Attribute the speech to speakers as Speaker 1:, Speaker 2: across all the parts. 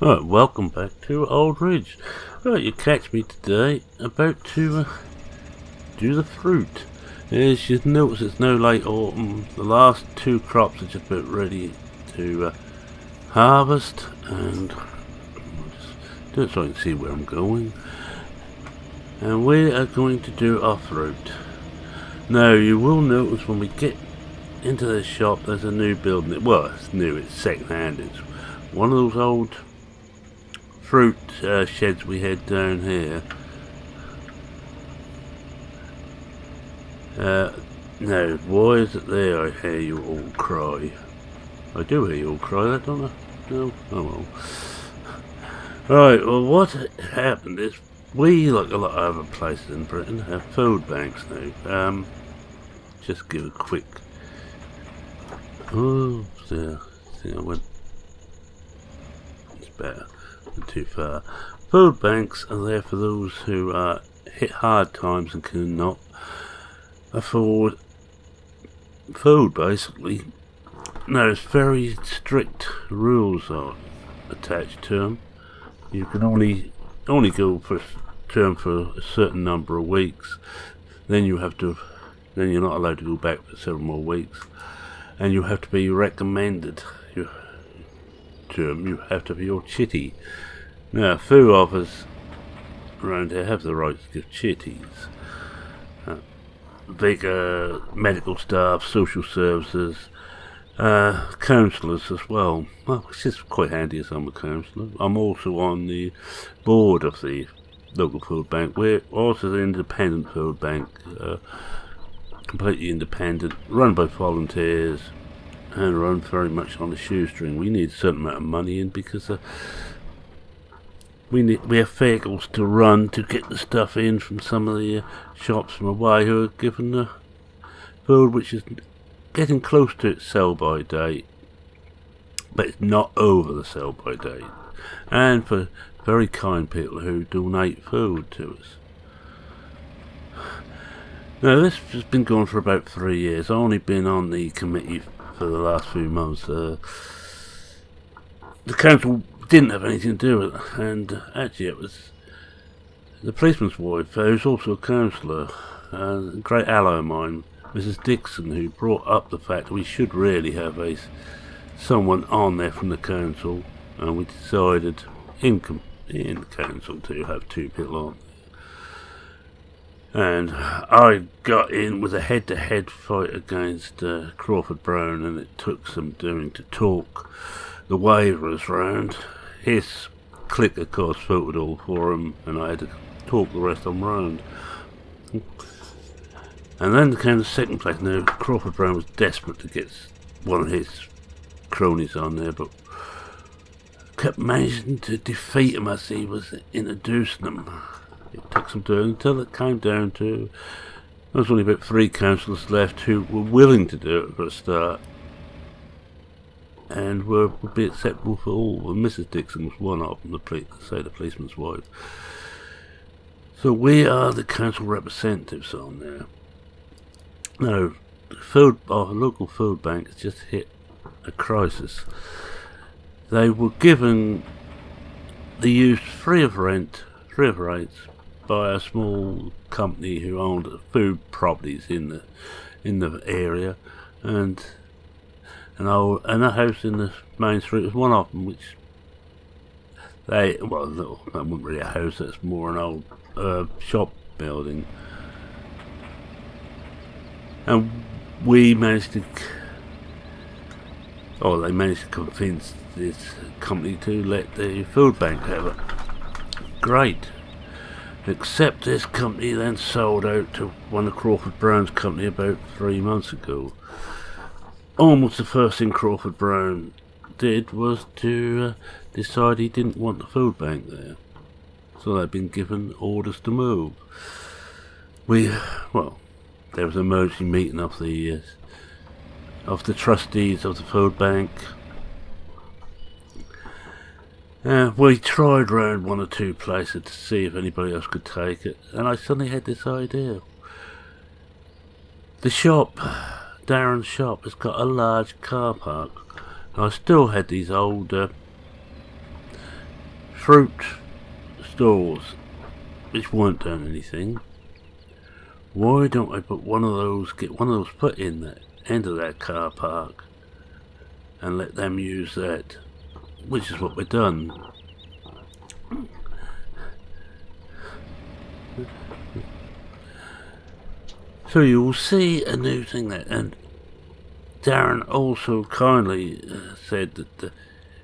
Speaker 1: Right, welcome back to Old Ridge. Right, you catch me today about to do the fruit. As you notice, it's now late autumn. The last two crops are just about ready to harvest, and I'll just do it so I can see where I'm going. And we are going to do our fruit. Now, you will notice when we get into this shop, there's a new building. Well, it's new, it's second-hand. It's one of those old fruit sheds we had down here. Now, why is it there? I hear you all cry. I do hear you all cry, don't I? No? Oh well. Right, well, what happened is we, like a lot of other places in Britain, have food banks now. Just give a quick... Oh, there. I think I went... It's better. Too far. Food banks are there for those who hit hard times and cannot afford food, basically. Now, there's very strict rules are attached to them. You can only go for term for a certain number of weeks. Then you're not allowed to go back for several more weeks, and you have to be recommended. You have to be your chitty. Now, few of us around here have the right to give chitties. Vicar, medical staff, social services, counsellors as well. Well, it's just quite handy as I'm a counsellor. I'm also on the board of the local food bank. We're also an independent food bank, completely independent, run by volunteers, and run very much on a shoestring. We need a certain amount of money in because we have vehicles to run to get the stuff in from some of the shops from away who are given the food which is getting close to its sell-by date, but it's not over the sell-by date. And for very kind people who donate food to us. Now, this has been going for about 3 years. I've only been on the committee for the last few months. The council didn't have anything to do with it, and actually it was the policeman's wife, who's also a councillor, a great ally of mine, Mrs. Dixon, who brought up the fact that we should really have someone on there from the council, and we decided in the council to have 2 people on. And I got in with a head-to-head fight against Crawford Brown, and it took some doing to talk the waivers round. His clique, of course, voted all for him, and I had to talk the rest of them round. And then came the second place. Now, Crawford Brown was desperate to get one of his cronies on there, but kept managing to defeat him as he was introducing them. It took some time until it came down to there was only about 3 councillors left who were willing to do it for a start, and would be acceptable for all. And Mrs. Dixon was one of them, the policeman's wife. So we are the council representatives on there. Now, our local food bank has just hit a crisis. They were given the use free of rates by a small company who owned food properties in the area, and a house in the main street was one of them, which that wasn't really a house, that's more an old shop building. And they managed to convince this company to let the food bank have it. Great. Except this company then sold out to one of Crawford Brown's company about 3 months ago. Almost the first thing Crawford Brown did was to decide he didn't want the food bank there. So they've been given orders to move. There was an emergency meeting of the trustees of the food bank. We tried round 1 or 2 places to see if anybody else could take it, and I suddenly had this idea. The shop, Darren's shop, has got a large car park. And I still had these old fruit stores which weren't doing anything. Why don't I put one of those, get one of those put in the end of that car park and let them use that, which is what we've done. So you will see a new thing there, and Darren also kindly said that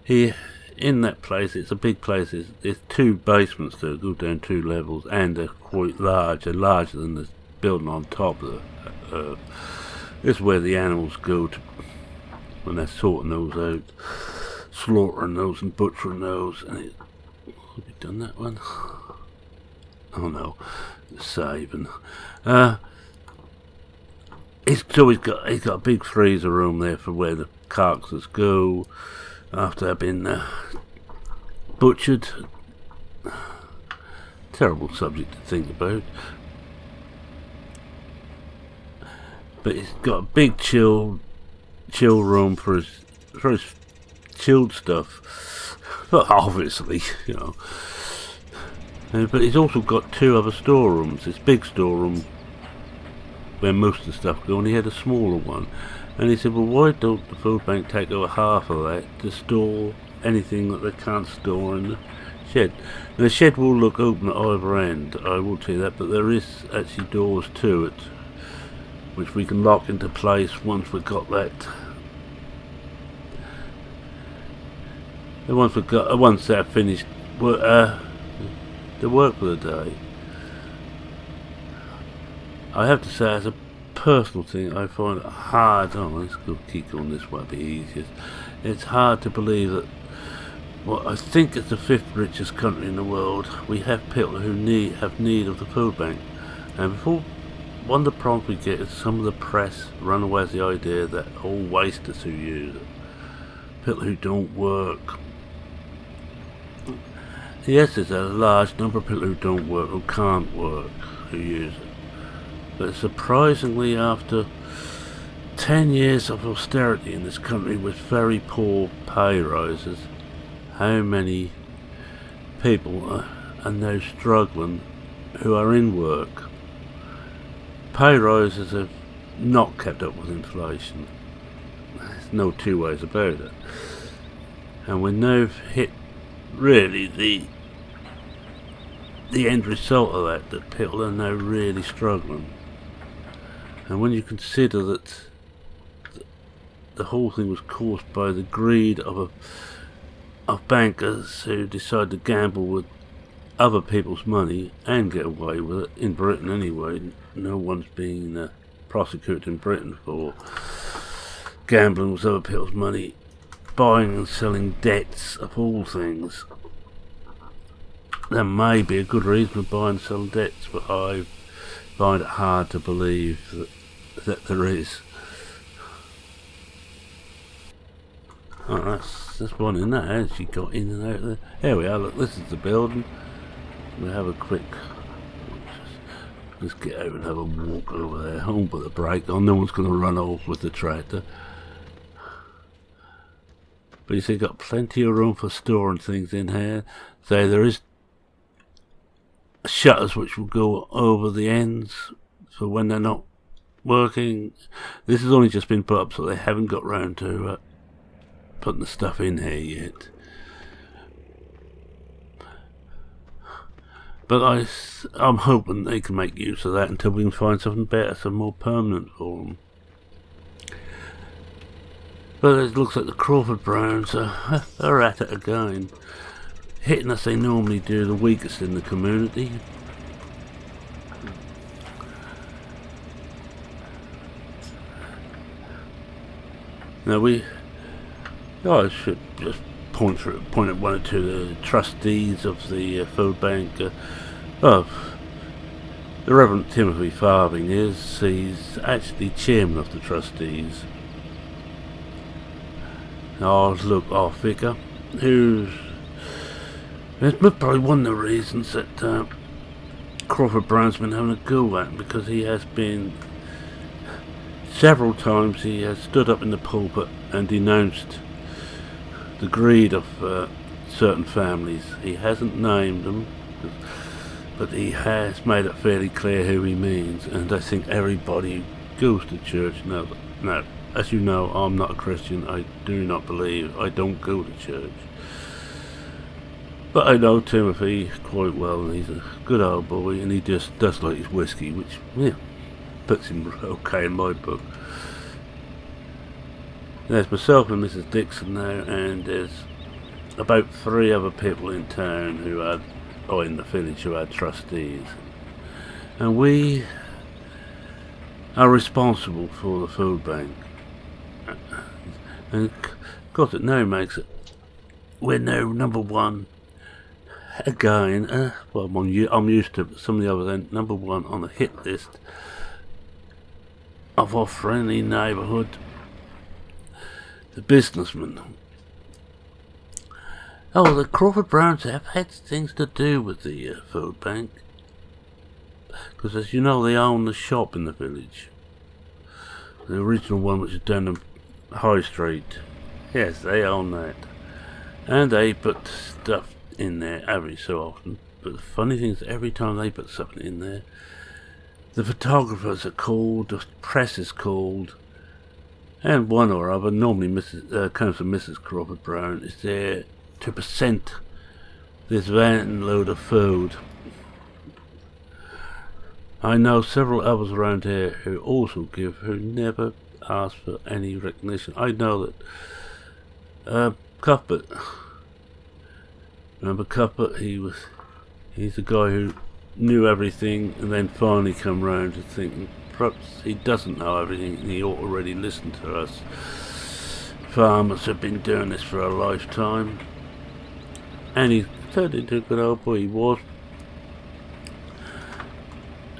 Speaker 1: he, in that place, it's a big place, there's 2 basements that go down 2 levels, and they're quite large, they're larger than the building on top of the, this is where the animals go to when they're sorting those out, slaughtering those and butchering those. And have we done that one? Oh no, saving. He's got a big freezer room there for where the carcasses go after they've been butchered. Terrible subject to think about. But he's got a big chill room for his chilled stuff. But obviously, you know. But he's also got 2 other storerooms. This big storeroom where most of the stuff go, and he had a smaller one. And he said, well, why don't the food bank take over half of that to store anything that they can't store in the shed? Now, the shed will look open at either end, I will tell you that, but there is actually doors to it, which we can lock into place once we've got that. And once they're finished the work for the day. I have to say, as a personal thing, I find it hard. Oh, let's go keep going this way, it'll be easiest. It's hard to believe that what I think is the 5th richest country in the world, we have people who have need of the food bank. And before, one of the problems we get is some of the press run away with the idea that all wasters who use it, people who don't work. Yes, there's a large number of people who don't work, who can't work, who use it. But surprisingly, after 10 years of austerity in this country with very poor pay rises, how many people are now struggling who are in work? Pay rises have not kept up with inflation. There's no 2 ways about it. And we now hit really the end result of that people are now really struggling. And when you consider that the whole thing was caused by the greed of bankers who decide to gamble with other people's money and get away with it, in Britain anyway, no one's being prosecuted in Britain for gambling with other people's money, buying and selling debts of all things. There may be a good reason to buy and sell debts, but I find it hard to believe that there is. Oh, that's one in that. As she got in and out there. Here we are. Look, this is the building. We'll have a quick. Let's get out and have a walk over there. I won't put the brake on. No one's going to run off with the tractor. But you see, you've got plenty of room for storing things in here. So there is shutters which will go over the ends for when they're not working. This has only just been put up, so they haven't got round to putting the stuff in here yet. But I'm hoping they can make use of that until we can find something better, some more permanent for them. But it looks like the Crawford Browns are at it again, hitting us they normally do, the weakest in the community. Now I should just point at one or two of the trustees of the food bank. The Reverend Timothy Farthing he's actually chairman of the trustees. Our vicar, who's probably one of the reasons that Crawford Brown's been having a go at him, because he has been several times he has stood up in the pulpit and denounced the greed of certain families. He hasn't named them, but he has made it fairly clear who he means, and I think everybody who goes to church knows. Now, as you know, I'm not a Christian. I do not believe. I don't go to church. But I know Timothy quite well, and he's a good old boy, and he just does like his whiskey, which, yeah, puts him okay in my book. There's myself and Mrs. Dixon now, and there's about 3 other people in town who had, or in the village, who had trustees. And we are responsible for the food bank. And of course it now makes it, we're now number 1 again. Well, I'm used to some of the others, then number 1 on the hit list of our friendly neighbourhood, the businessman. Oh, the Crawford Browns have had things to do with the food bank, because as you know, they own the shop in the village, the original one which is down the High Street. Yes, they own that, and they put stuff in there every so often. But the funny thing is, every time they put something in there, the photographers are called, the press is called, and one or other, normally comes from Mrs. Crawford Brown, is there to present this van load of food. I know several others around here who also give, who never ask for any recognition. I know that Cuthbert, remember Cuthbert? He's the guy who knew everything, and then finally come round to thinking perhaps he doesn't know everything, and he ought to really listen to us. Farmers have been doing this for a lifetime, and he turned into a good old boy. He was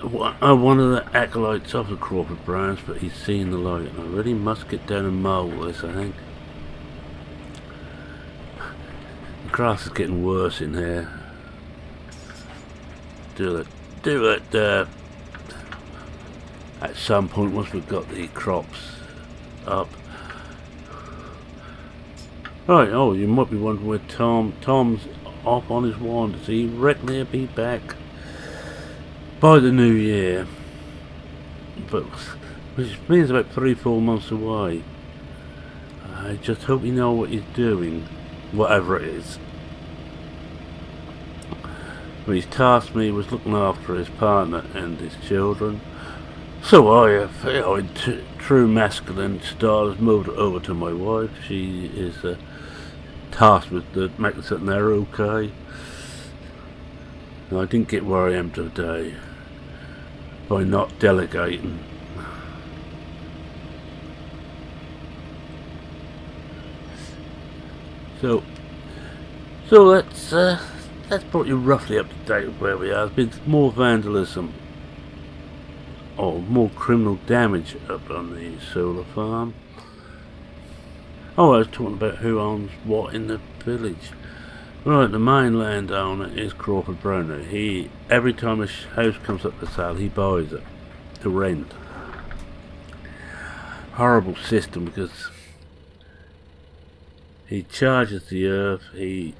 Speaker 1: one of the acolytes of the Crawford Browns, but he's seen the light, and I really must get down and mow this, I think. The grass is getting worse in here. Do it at some point once we've got the crops up. Right, oh, you might be wondering where Tom's off on his wanders. He reckon he'll be back by the new year, but which means about 3-4 months away. I just hope you know what he's doing, whatever it is. But he's tasked me with looking after his partner and his children, so I have, in true masculine style, has moved it over to my wife. She is tasked with making certain they're okay. And I didn't get where I am today by not delegating. So that's brought you roughly up to date with where we are. There's been more vandalism or more criminal damage up on the solar farm. Oh, I was talking about who owns what in the village. Right, the main landowner is Crawford Browner. Every time a house comes up for sale, he buys it to rent. Horrible system, because he charges the earth. He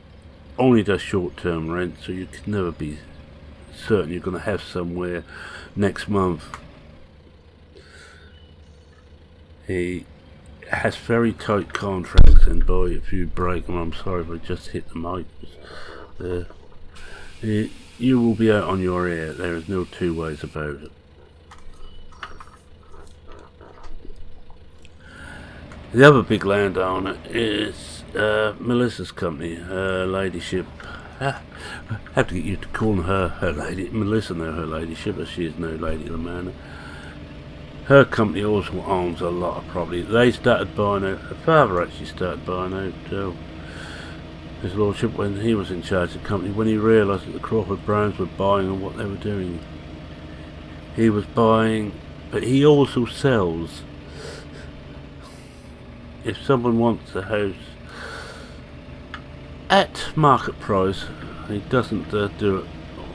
Speaker 1: only does short-term rent, so you can never be certain you're going to have somewhere next month. He has very tight contracts, and boy, if you break them, I'm sorry if I just hit the mic. You will be out on your ear. There is no two ways about it. The other big landowner is Melissa's company, her ladyship. I have to get you to call her lady. Melissa now her ladyship, as she is now Lady Lamanna. Her company also owns a lot of property. They started buying out, her father actually started buying out his lordship when he was in charge of the company, when he realised that the Crawford Browns were buying and what they were doing. He was buying, but he also sells. If someone wants a house at market price, he doesn't do it,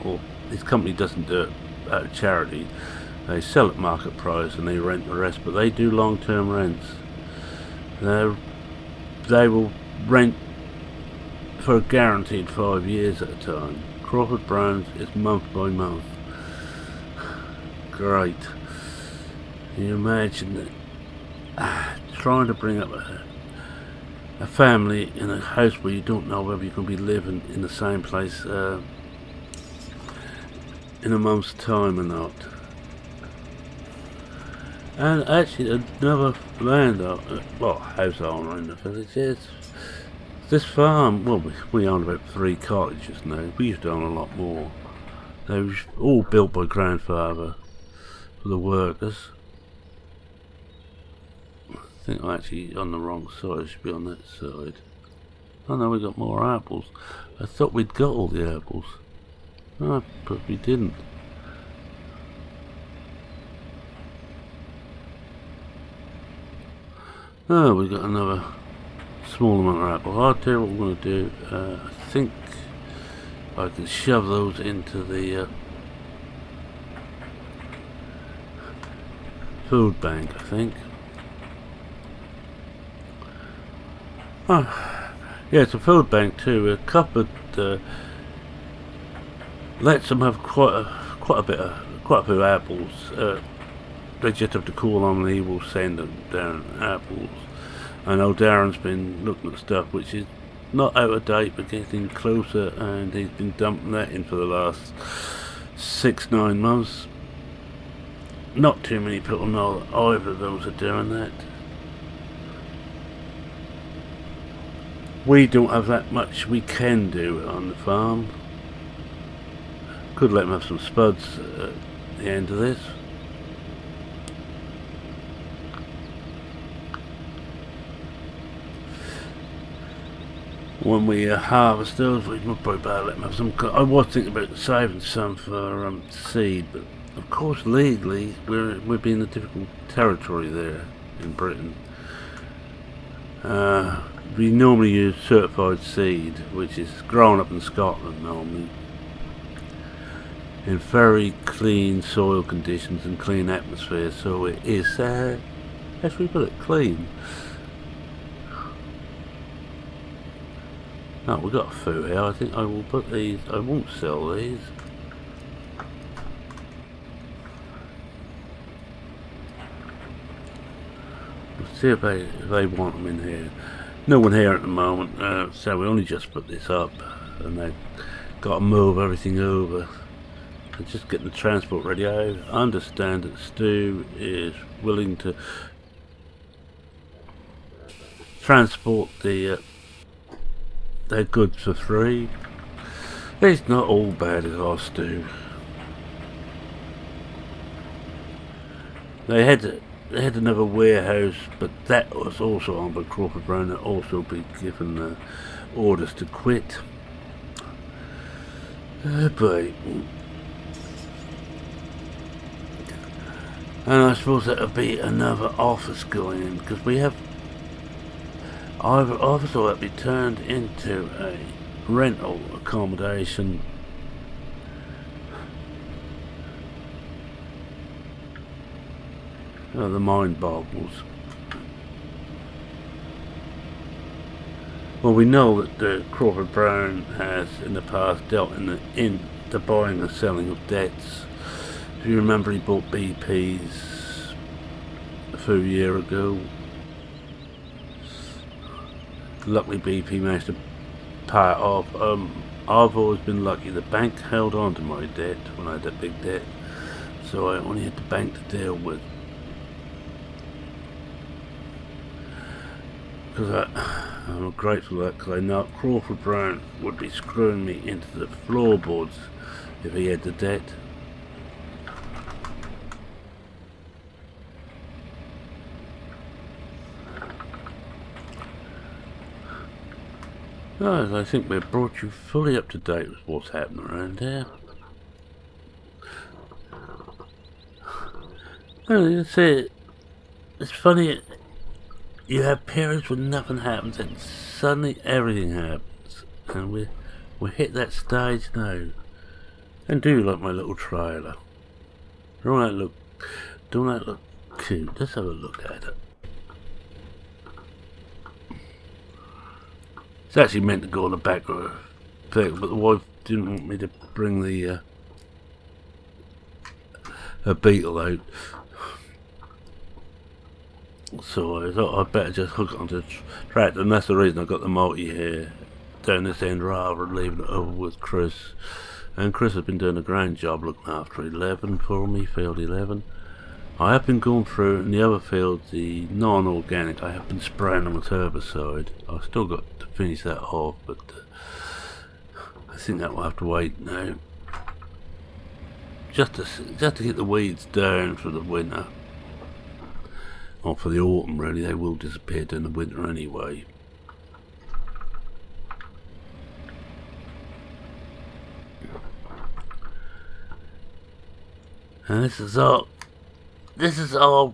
Speaker 1: or his company doesn't do it out of charity. They sell at market price and they rent the rest, but they do long-term rents. They will rent for a guaranteed 5 years at a time. Crawford Browns is month by month. Great. Can you imagine that? Trying to bring up a family in a house where you don't know whether you're going to be living in the same place in a month's time or not. And actually another house owner in the village is this farm. Well, we own about 3 cottages now. We used to own a lot more. They were all built by grandfather for the workers. I think I'm actually on the wrong side. I should be on that side. Oh no, we got more apples. I thought we'd got all the apples. Oh, but we didn't. Oh, we got another small amount of apples. I'll tell you what we're going to do. I think I can shove those into the food bank, I think. Oh, yeah, it's a food bank too. A cupboard lets them have quite a few apples. They just have to call on and he will send them down apples. I know Darren's been looking at stuff which is not out of date but getting closer, and he's been dumping that in for the last 6-9 months. Not too many people know that either of those are doing that. We don't have that much we can do on the farm. Could let them have some spuds at the end of this. When we harvest those, we might probably better let them have some. I was thinking about saving some for seed, but of course legally we'd be in a difficult territory there in Britain. We normally use certified seed, which is grown up in Scotland normally, in very clean soil conditions and clean atmosphere, so it is, how should we put it, clean. Oh, we've got a few here. I think I will put these, I won't sell these. Let's see if they want them in here. No one here at the moment, so we only just put this up, and they've got to move everything over. And just getting the transport ready. I understand that Stu is willing to transport their goods for free. It's not all bad as our Stu. They had another warehouse, but that was also owned by Crawford Brown, that also been given orders to quit. But and I suppose that would be another office going in, because we have either office or that be turned into a rental accommodation. Oh, the mind boggles. Well, we know that the Crawford Brown has in the past dealt in the buying and selling of debts. If you remember, he bought BP's a few years ago. Luckily BP managed to pay it off. I've always been lucky. The bank held on to my debt when I had that big debt, so I only had the bank to deal with. Because I'm grateful for that, because I know Crawford Brown would be screwing me into the floorboards if he had the debt. Guys, I think we've brought you fully up to date with what's happening around here. Well, you see, it's funny. You have periods when nothing happens, and suddenly everything happens, and we hit that stage now. And do you like my little trailer? Don't that look cute? Let's have a look at it. It's actually meant to go on the back of a thing, but the wife didn't want me to bring the a beetle out, so I thought I'd better just hook it onto the tractor, and that's the reason I got the multi here down this end rather than leaving it over with Chris. And Chris has been doing a grand job looking after 11 for me, field 11. I have been going through in the other fields, the non-organic, I have been spraying them with herbicide. I've still got to finish that off, but I think that will have to wait now. Just to get the weeds down for the winter. Or for the autumn really, they will disappear during the winter anyway. And this is our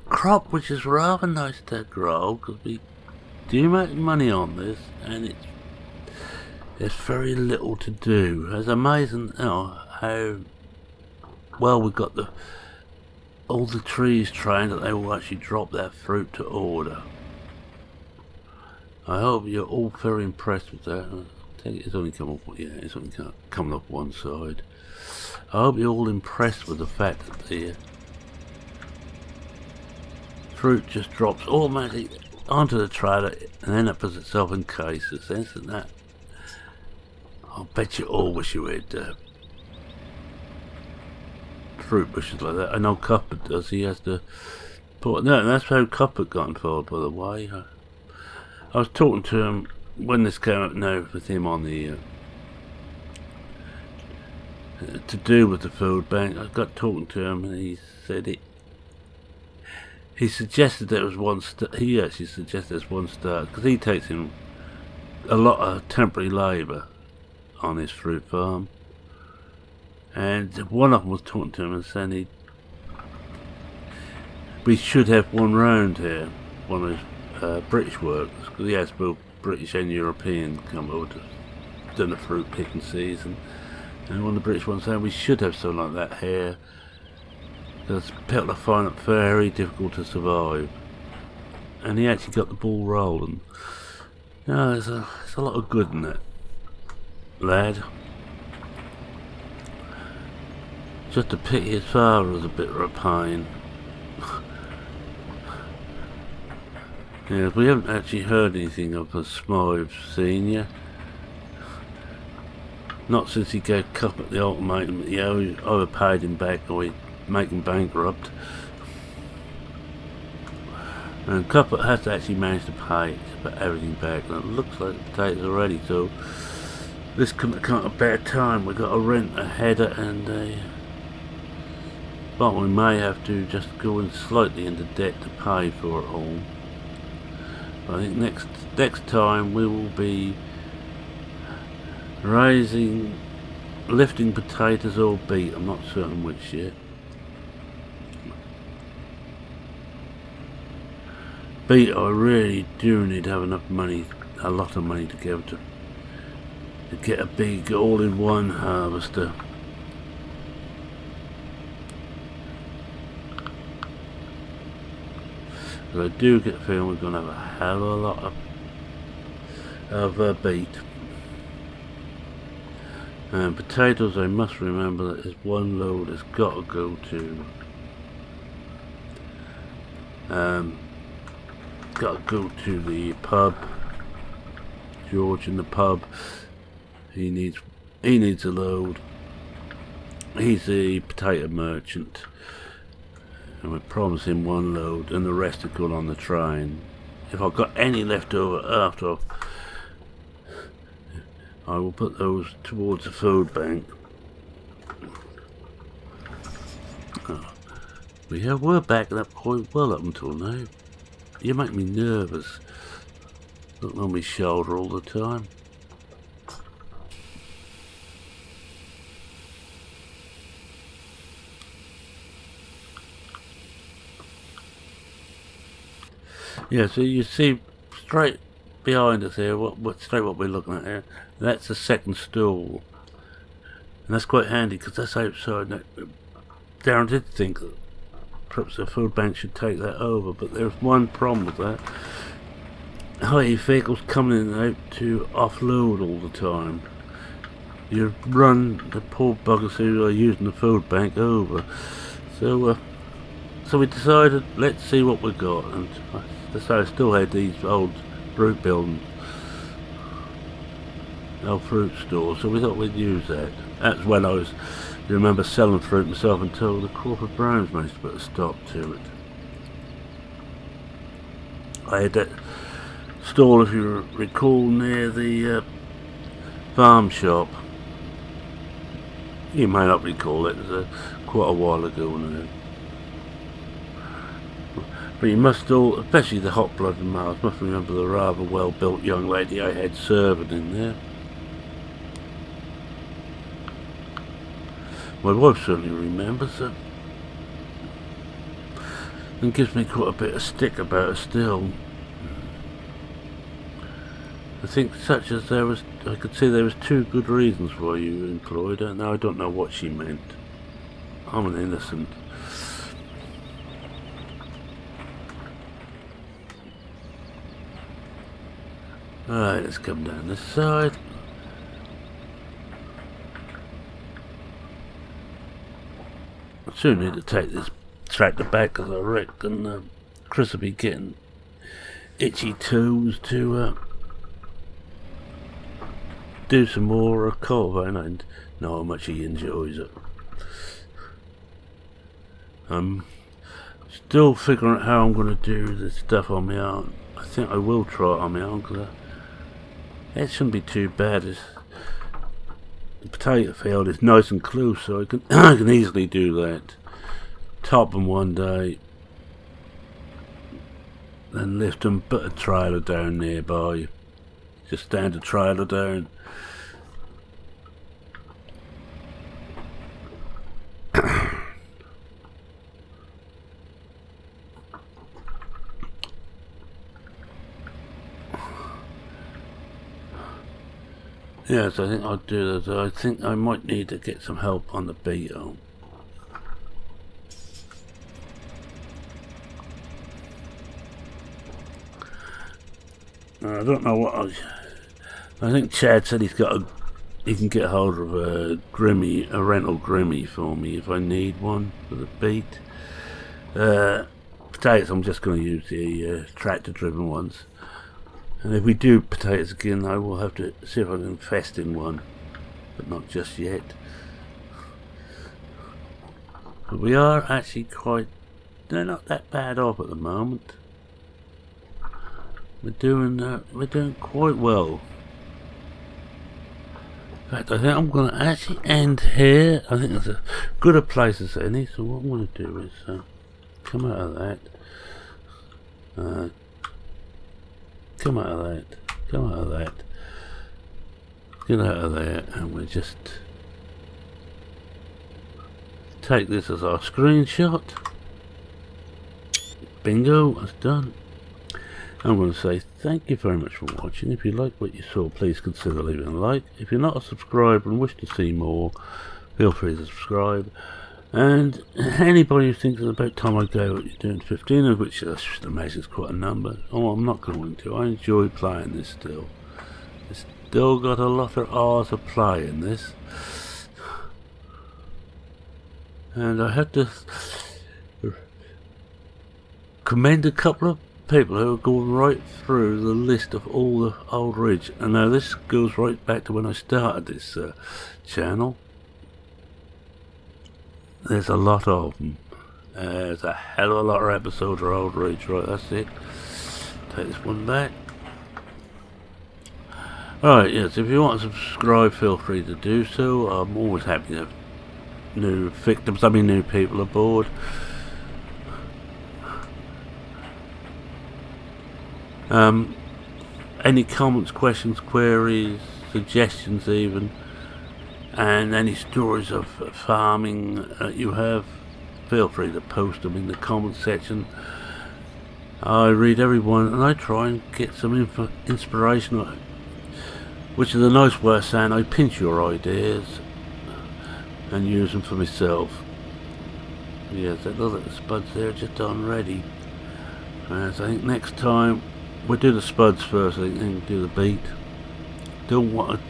Speaker 1: crop, which is rather nice to grow because we do make money on this, and it's very little to do. It's amazing, you know, how well we got all the trees trained that they will actually drop their fruit to order. I hope you're all very impressed with that. I think it's only come up, yeah, it's only coming up one side. I hope you're all impressed with the fact that the fruit just drops automatically onto the trailer and then it puts itself in cases. Isn't that? I'll bet you all wish you had fruit bushes like that. I know Cuthbert does. He has to put. No, that's how Cuthbert got involved, by the way. I was talking to him when this came up now with him on the to do with the food bank. I got talking to him and he said he suggested there was one he actually suggested there's one start because he takes in a lot of temporary labour on his fruit farm, and one of them was talking to him and saying we should have one round here, one of his British workers, because he has both British and European come over to do the fruit picking season. And one of the British ones saying we should have something like that here, because people find it very difficult to survive. And he actually got the ball rolling. No, there's a lot of good in that lad. Just to pity his father was a bit of a pain. Yeah, we haven't actually heard anything of a Smythe Senior. Not since he gave Cuthbert the ultimatum that he either paid him back or he'd make him bankrupt. And Cuthbert has to actually manage to pay everything back, and it looks like the potatoes are ready, so this couldn't come at a better time. We've got to rent a header and but we may have to just go in slightly into debt to pay for it all. But I think next time we will be lifting potatoes or beet. I'm not certain which yet. Beet, I really do need to have enough money, a lot of money together to get a big all-in-one harvester. But I do get the feeling we're going to have a hell of a lot of beet. And potatoes, I must remember that is one load has got to go to the pub. George in the pub. He needs a load. He's a potato merchant, and we promised him one load, and the rest are going on the train. If I've got any left over after, I will put those towards the food bank. We're back at that point well up until now. You make me nervous, looking on my shoulder all the time. Yeah, so you see straight behind us here, what we're looking at here, that's the second stall. And that's quite handy because that's outside. Now, Darren did think that perhaps the food bank should take that over, but there's one problem with that. high vehicles coming in and out to offload all the time. You run the poor buggers who are using the food bank over. So we decided, let's see what we got, and so I still had these old fruit buildings, old fruit stores, so we thought we'd use that. That's when I was, you remember, selling fruit myself until the Crawford Browns managed to put a stop to it. I had that stall, if you recall, near the farm shop. You may not recall it, it was quite a while ago now. But you must all, especially the hot-blooded males, must remember the rather well-built young lady I had serving in there. My wife certainly remembers her, and gives me quite a bit of stick about her still. I think such as I could see there was 2 good reasons why you employed her. Now I don't know what she meant. I'm an innocent. Alright, let's come down this side. I soon need to take this tractor back, because I reckon Chris will be getting itchy toes to do some more cultivating. I know how much he enjoys it. I'm still figuring out how I'm going to do this stuff on my own. I think I will try it on my own, because it shouldn't be too bad. The potato field is nice and close, so I can easily do that. Top them one day, then lift them, put a trailer down nearby. Just stand a trailer down. Yes, I think I'll do that. I think I might need to get some help on the beetle. I don't know what I think Chad said he can get hold of a rental Grimmy for me if I need one for the beet. Potatoes, I'm just going to use the tractor driven ones. And if we do potatoes again, I will have to see if I can invest in one, but not just yet. But we are actually they're not that bad off at the moment. We're doing quite well. In fact, I think I'm going to actually end here. I think it's a good a place as any. So what I'm going to do is come out of that. Come out of that. Come out of that. Get out of there, and we'll just take this as our screenshot. Bingo, that's done. I'm going to say thank you very much for watching. If you liked what you saw, please consider leaving a like. If you're not a subscriber and wish to see more, feel free to subscribe. And anybody who thinks it's about time I go, you're doing 15, of which I just imagine is quite a number. Oh, I'm not going to. I enjoy playing this still. It's still got a lot of hours of play in this. And I have to commend a couple of people who are going right through the list of all the old rigs. And now this goes right back to when I started this channel. There's a lot of them. There's a hell of a lot of episodes of old rigs. Right, that's it. Take this one back. Alright, yes, if you want to subscribe, feel free to do so. I'm always happy to have new victims, new people aboard. Any comments, questions, queries, suggestions even, and any stories of farming you have, feel free to post them in the comment section. I read every one and I try and get some inspiration, which is a nice way of saying I pinch your ideas and use them for myself. Yes, that looks like the spuds there just done ready. So I think next time we'll do the spuds first, I think, then do the beet. Don't want to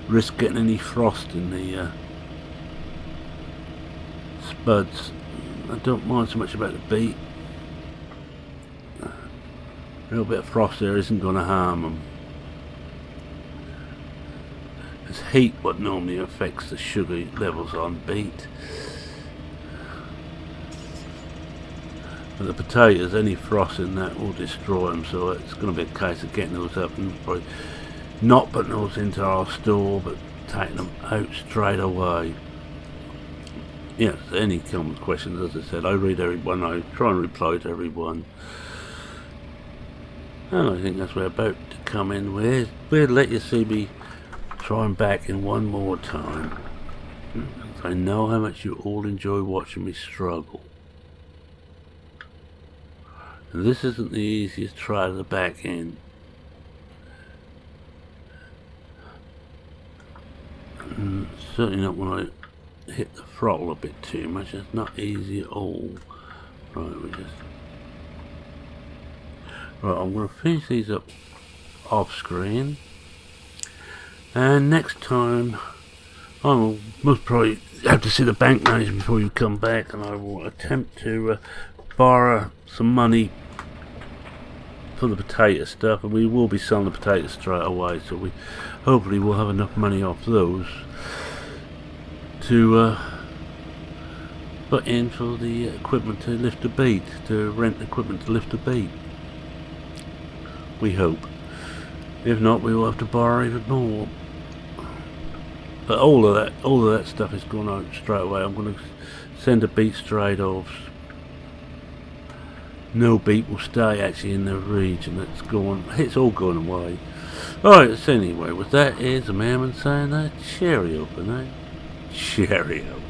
Speaker 1: risk getting any frost in the spuds. I don't mind so much about the beet. A little bit of frost there isn't going to harm them. It's heat what normally affects the sugar levels on beet. But the potatoes, any frost in that will destroy them, so it's going to be a case of getting those up and probably not putting those into our store, but taking them out straight away. Yes, any common questions, as I said, I read everyone, I try and reply to everyone. And I think that's what we're about to come in with. We'll let you see me trying back in one more time. I know how much you all enjoy watching me struggle. And this isn't the easiest try to the back end. Certainly not when I hit the throttle a bit too much. It's not easy at all. Right, I'm going to finish these up off screen. And next time I will most probably have to see the bank manager before you come back, and I will attempt to borrow some money for the potato stuff, and we will be selling the potatoes straight away, so we hopefully will have enough money off those to put in for the equipment to lift the beet, to rent equipment to lift the beet. We hope. If not, we will have to borrow even more. But all of that stuff is going out straight away. I'm going to send a beet straight off. No beet will stay actually in the region. It's all going away. Alright, so anyway, with that is a man saying that cheerio for now. Cheerio.